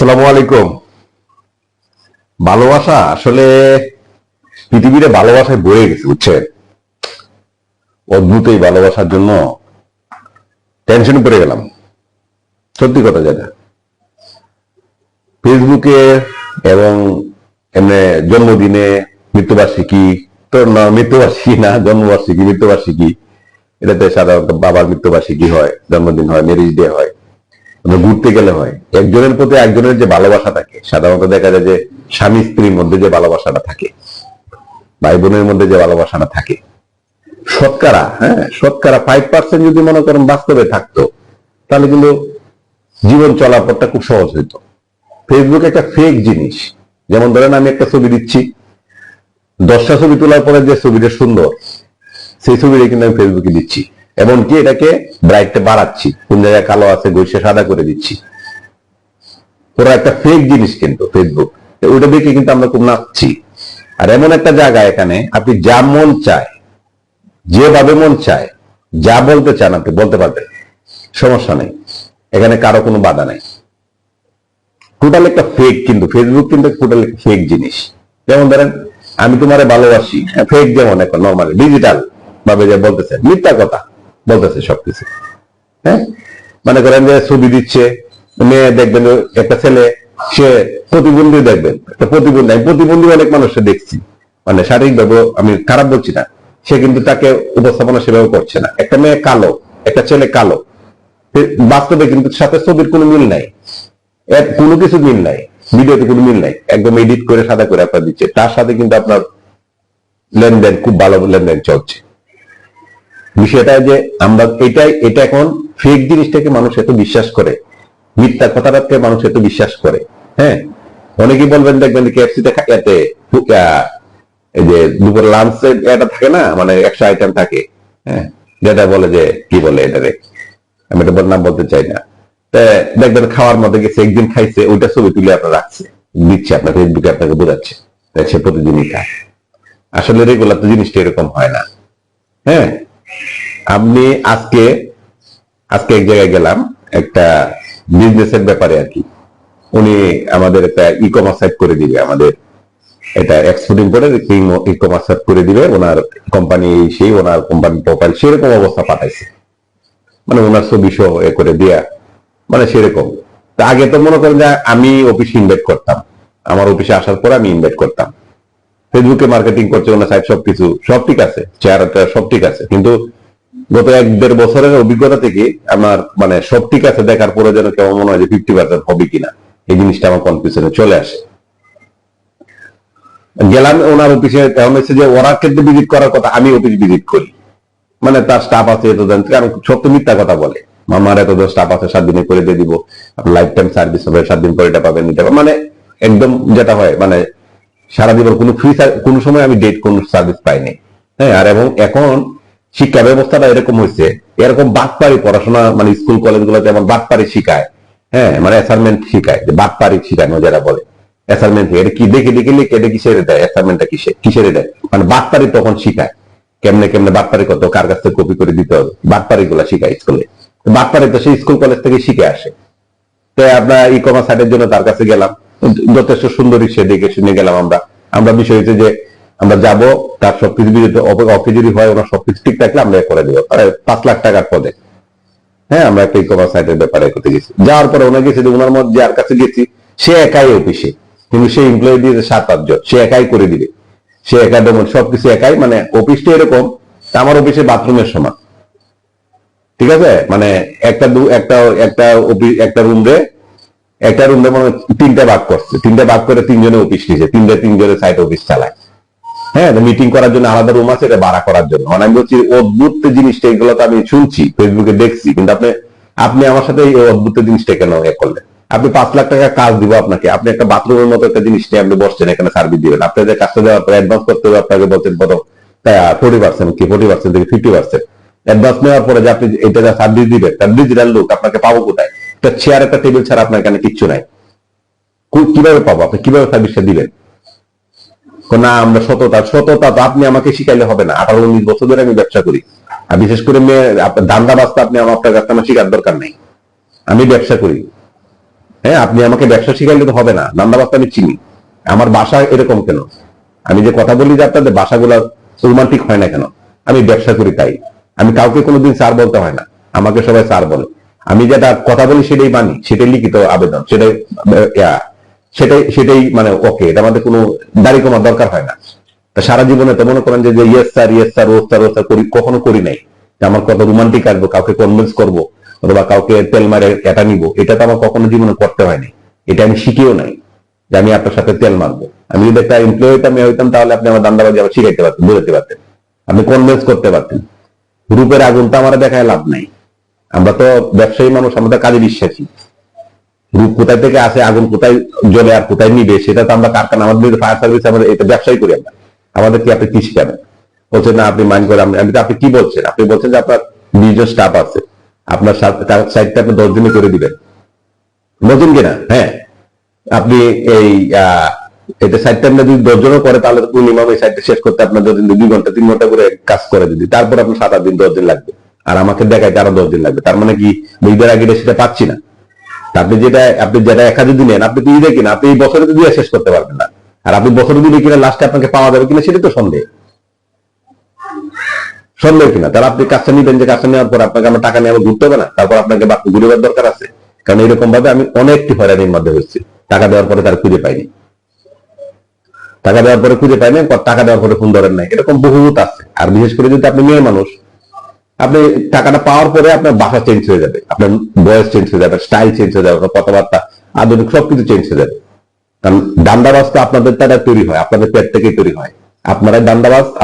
আসসালামু আলাইকুম। ভালোবাসা আসলে পৃথিবীতে ভালোবাসায় বয়ে গেছে, বুঝছেন? অদ্ভুত এই ভালোবাসার জন্য টেনশন পড়ে গেলাম, সত্যি কথা যেটা। ফেসবুকে এবং এমনি জন্মদিনে, মৃত্যুবার্ষিকী, তো না মৃত্যুবার্ষিকী না, জন্মবার্ষিকী মৃত্যুবার্ষিকী, এটাতে সাধারণত বাবার মৃত্যুবার্ষিকী হয়, জন্মদিন হয়, ম্যারেজ ডে হয়, ঘুরতে গেলে হয়। একজনের প্রতি একজনের যে ভালোবাসা থাকে, সাধারণত দেখা যায় যে স্বামী স্ত্রীর মধ্যে যে ভালোবাসাটা থাকে, ভাই বোনের মধ্যে যে ভালোবাসাটা থাকে, শতকরা 5% যদি মনে করেন বাস্তবে থাকতো, তাহলে কিন্তু জীবন চলার পথটা খুব সহজ হইতো। ফেসবুক একটা ফেক জিনিস। যেমন ধরেন আমি একটা ছবি দিচ্ছি, 10টা ছবি তোলার পরে যে ছবিটা সুন্দর, সেই ছবিটা কিন্তু আমি ফেসবুকে দিচ্ছি। এমনকি এটাকে ব্রাইটটা বাড়াচ্ছি, কোন জায়গায় কালো আছে গৈসে সাদা করে দিচ্ছি। ওরা একটা ফেক জিনিস কিন্তু ফেসবুক, ওটা দেখে কিন্তু আমরা খুব নাচছি। আর এমন একটা জায়গা, এখানে আপনি যা মন চায়, যেভাবে মন চায়, যা বলতে চান আপনি বলতে পারবেন, সমস্যা নেই। এখানে কারো কোনো বাধা নেই। টোটাল একটা ফেক, কিন্তু ফেসবুক কিন্তু টোটাল ফেক জিনিস। যেমন ধরেন আমি তোমারে ভালোবাসি, ফেক, যেমন এখন নর্মালি ডিজিটাল ভাবে যে বলতেছে, মিথ্যা কথা বলতেছে সবকিছু। হ্যাঁ, মনে করেন যে ছবি দিচ্ছে, মেয়ে দেখবেন, একটা ছেলে সে প্রতিবন্ধী, দেখবেন একটা প্রতিবন্ধী, আমি প্রতিবন্ধী অনেক মানুষকে দেখছি, মানে শারীরিকভাবে আমি খারাপ বলছি না, সে কিন্তু তাকে উপস্থাপনা সেভাবে করছে না। একটা মেয়ে কালো, একটা ছেলে কালো, বাস্তবে কিন্তু সাথে ছবির কোনো মিল নাই, এর কোনো কিছু মিল নাই, ভিডিওতে কোনো মিল নাই, একদম এডিট করে সাদা করে আপনার দিচ্ছে, তার সাথে কিন্তু আপনার লেনদেন, খুব ভালো লেনদেন চলছে। বিষয়টা যে আমরা এটা এখন ফেক জিনিসটাকে মানুষ এত বিশ্বাস করে, মিথ্যা কথাটাকে মানুষ এত বিশ্বাস করে। হ্যাঁ, অনেকেই বলবেন, দেখবেন কেএফসিতে এতে এই যে দুপুরে লাঞ্চে এটা থাকে না, মানে 100 আইটেম থাকে, হ্যাঁ, যেটা বলে যে কি বলে এটারে, আমি এটা নাম বলতে চাই না। দেখবেন খাওয়ার মধ্যে গেছে, একদিন খাইছে, ওইটা ছবি তুলে আপনার রাখছে, দিচ্ছে আপনার ফেসবুকে, আপনাকে বোঝাচ্ছে সে প্রতিদিনই খায়। আসলে রেগুলার তো জিনিসটা এরকম হয় না। হ্যাঁ, আপনি আজকে আজকে এক জায়গায় গেলাম, একটা বিজনেসের ব্যাপারে আর কি। উনি আমাদের একটা ই কমার্স সাইট করে দিবে, আমাদের এটা এক্সপোর্ট ইম্পোর্টের ই কমার্স সাইট করে দিবে। ওনার কোম্পানি, সেই ওনার কোম্পানি প্রোফাইল সেরকম অবস্থা পাঠাইছে, মানে ওনার ছবি সহ এ করে দিয়া, মানে সেরকম। তা আগে তো মনে করেন যে আমি অফিসে ইনভাইট করতাম, আমার অফিসে আসার পর আমি ইনভাইট করতাম, ফেসবুকে মার্কেটিং করছে ওনার সাইট, সবকিছু সব ঠিক আছে, চেহারাটা সব ঠিক আছে, কিন্তু গত 1-1.5 বছরের অভিজ্ঞতা থেকে আমার মানে সব ঠিক আছে দেখার পরে যেন কেমন মনে হয় যে 50% হবে কিনা, এই জিনিসটা আমার কনফিউশনে চলে আসে। গেলাম ওনার অফিসে, এমন হচ্ছে যে ওরা ক্ষেত্রে ভিজিট করার কথা, আমি অফিস ভিজিট করি, মানে তার স্টাফ আছে এত জানতে, কারণ সত্য মিথ্যা কথা বলে, মামার এত স্টাফ আছে 7 দিনে করে দিয়ে দিব, লাইফ টাইম সার্ভিস হবে, 7 দিন পরে এটা পাবেন, এটা মানে একদম যেটা হয়, মানে সারা জীবন কোনো ফ্রি, কোনো সময় আমি ডেট কোন সার্ভিস পাইনি। হ্যাঁ, আর এবং এখন শিক্ষা ব্যবস্থাটা এরকম হয়েছে, এরকম বাটপারি পড়াশোনা, মানে স্কুল কলেজ গুলোতে যেমন বাটপারি শিখায়, হ্যাঁ, মানে অ্যাসাইনমেন্ট শিখায়, যে বাটপারি শিখানো যারা বলে, অ্যাসাইনমেন্ট এটা কি দেখে দেখে লিখে, এটা কিসের দেয়, অ্যাসাইনমেন্টটা কিসের দেয়, মানে বাটপারি তখন শিখায়, কেমনে কেমনে বাটপারি কত, কার কাছ থেকে কপি করে দিতে হবে, বাটপারি গুলা শিখায় স্কুলে। বাটপারি তো সেই স্কুল কলেজ থেকে শিখে আসে। তো আপনার ই কমার্স সাইটের জন্য তার কাছে গেলাম, যথেষ্ট সুন্দরী, সে দেখে শুনে গেলাম। আমরা বিষয় হচ্ছে যে আমরা যাব, তার সবকিছু অফে যদি হয়, ওনার সবকিছু ঠিক থাকলে আমরা করে দেবো 5 লাখ টাকার পদে। হ্যাঁ, আমরা একটা ই কমার্স সাইটের ব্যাপারে করতে গেছি, যাওয়ার পরে ওনার গেছে যে ওনার মধ্যে যার কাছে গেছি সে একাই অফিসে, কিন্তু সে এমপ্লয়ি দিয়েছে 7-8 জন, সে একাই করে দিবে, সে একাডেমি সবকিছু একাই, মানে অফিসটা এরকম আমার অফিসে বাথরুমের সমান। ঠিক আছে, মানে একটা রুমে মানে 3টা ভাগ করছে, 3টা ভাগ করে 3 জনে অফিস নিয়েছে, 3 জনের সাইড অফিস চালায়। হ্যাঁ, মিটিং করার জন্য আলাদা রুম আছে, এটা ভাড়া করার জন্য। মানে আমি বলছি অদ্ভুত জিনিসটা, এগুলো তো আমি শুনছি, ফেসবুকে দেখছি, কিন্তু আপনি আমার সাথে এই অদ্ভুত জিনিসটা কেন এ করলেন? আপনি 5 লাখ টাকা কাজ দিব আপনাকে, আপনি একটা বাথরুমের মতো একটা জিনিস নিয়ে আপনি বসছেন, এখানে সার্ভিস দিবেন, আপনাদের কাজটা দেওয়ার পর অ্যাডভান্স করতে হবে, আপনাকে বলছেন কত 40% কি 40% থেকে 50%। অ্যাডভান্স নেওয়ার পরে যে আপনি এটা সার্ভিস দিবেন, তার ডিজিটাল লুক আপনাকে পাবো কোথায়? একটা চেয়ার, একটা টেবিল ছাড়া আপনার এখানে কিচ্ছু নাই। কিভাবে পাবো? আপনি কিভাবে সার্ভিসটা দিবেন? না, আমরা সততা তো আপনি আমাকে শিখাইলে হবে না, 18-19 বছর ধরে আমি ব্যবসা করি, আর বিশেষ করে ধান্দা বাস্তা আপনি আপনার কাছে আমার শিখার দরকার নেই, আমি ব্যবসা করি। হ্যাঁ, আপনি আমাকে ব্যবসা শিখাইলে তো হবে না, দান্দাবাজ আমি চিনি। আমার বাসা এরকম কেন? আমি যে কথা বলি যে আপনাদের বাসাগুলো রোমান্টিক হয় না কেন? আমি ব্যবসা করি তাই। আমি কাউকে কোনোদিন স্যার বলতে হয় না, আমাকে সবাই স্যার বলে। আমি যেটা কথা বলি সেটাই মানি, সেটাই লিখিত আবেদন, সেটাই সেটাই মানে ওকে, এটা আমাদের কোনো দাড়ি কমার দরকার হয় না। তা সারা জীবনে তো মনে করেন যে ইয়েস স্যার, ইয়েস স্যার, ও স্যার, ও স্যার করি, কখনো করি নাই। আমার কত রোমান্টিক আসবো, কাউকে কনভিন্স করবো, অথবা কাউকে তেল মারে এটা নিবো, এটা তো আমার কখনো জীবনে করতে হয়নি। এটা আমি শিখিও নাই যে আমি আপনার সাথে তেল মারবো। আমি যদি একটা এমপ্লয় হইতাম তাহলে আপনি আমার দান্দাবাজি আবার শিখাইতে পারতেন, বোঝাতে পারতেন, আপনি কনভিন্স করতে পারতেন। রূপের আগুন তো আমার দেখায় লাভ নাই। আমরা তো ব্যবসায়ী মানুষ, আমরা তো কাজে বিশ্বাসী। রূপ কোথায় থেকে আসে, আগুন কোথায় জ্বলে আর কোথায় নিবে, সেটা তো আমরা কারখানা, আমাদের ফায়ার সার্ভিস, আমরা এটা ব্যবসায়ী করি আমরা। আমাদের কি আপনি কি শিখাবেন? বলছেন না আপনি মাইন্ড করেন। আমি আপনি কি বলছেন? আপনি বলছেন যে আপনার 20 জন স্টাফ আছে, আপনার সাইডটা আপনি 10 দিনে করে দিবেন, বলছেন কিনা? হ্যাঁ, আপনি এই এটা সাইডটা আপনি যদি 10 জনও করে তাহলে মিনিমাম এই সাইডটা শেষ করতে আপনার 2 ঘন্টা 3 ঘন্টা করে কাজ করে যদি, তারপর আপনার 7-8 দিন 10 দিন লাগবে, আর আমাকে দেখাইতে আরো 10 দিন লাগবে। তার মানে কি ঈদের আগে সেটা পাচ্ছি না? আপনি যেটা 1000 দিন নেন, আপনি তো ঈদে কিনা, আপনি এই বছরে তো দিয়ে শেষ করতে পারবেন না। আর আপনি বছরে দিলে কিনা লাস্টে আপনাকে পাওয়া যাবে কিনা সেটা তো সন্দেহ, সন্দেহ কিনা। তাহলে আপনি কাজটা নিবেন, যে কাজটা নেওয়ার পর আপনাকে আমার টাকা নিয়ে আবার ঘুরতে হবে না, তারপর আপনাকে ঘুরিবার দরকার আছে? কারণ এরকম ভাবে আমি অনেকটি হয়রানির মধ্যে হয়েছি। টাকা দেওয়ার পরে তার খুঁজে পাইনি, টাকা দেওয়ার পরে খুঁজে পাইনি, টাকা দেওয়ার পরে ফোন ধরেন নাই, এরকম বহুত আছে। আর বিশেষ করে যদি আপনি মেয়ে মানুষ, আপনি টাকাটা পাওয়ার পরে আপনার বাসা চেঞ্জ হয়ে যাবে, আপনার বয়স চেঞ্জ হয়ে যাবে, স্টাইল চেঞ্জ হয়ে যাবে, আপনার কথাবার্তা আধুনিক সবকিছু চেঞ্জ হয়ে যাবে। কারণ দান্দাবাজ তো আপনাদের দ্বারা তৈরি হয়, আপনাদের পেট থেকেই তৈরি হয়। আপনারাই দান্দাবাজ।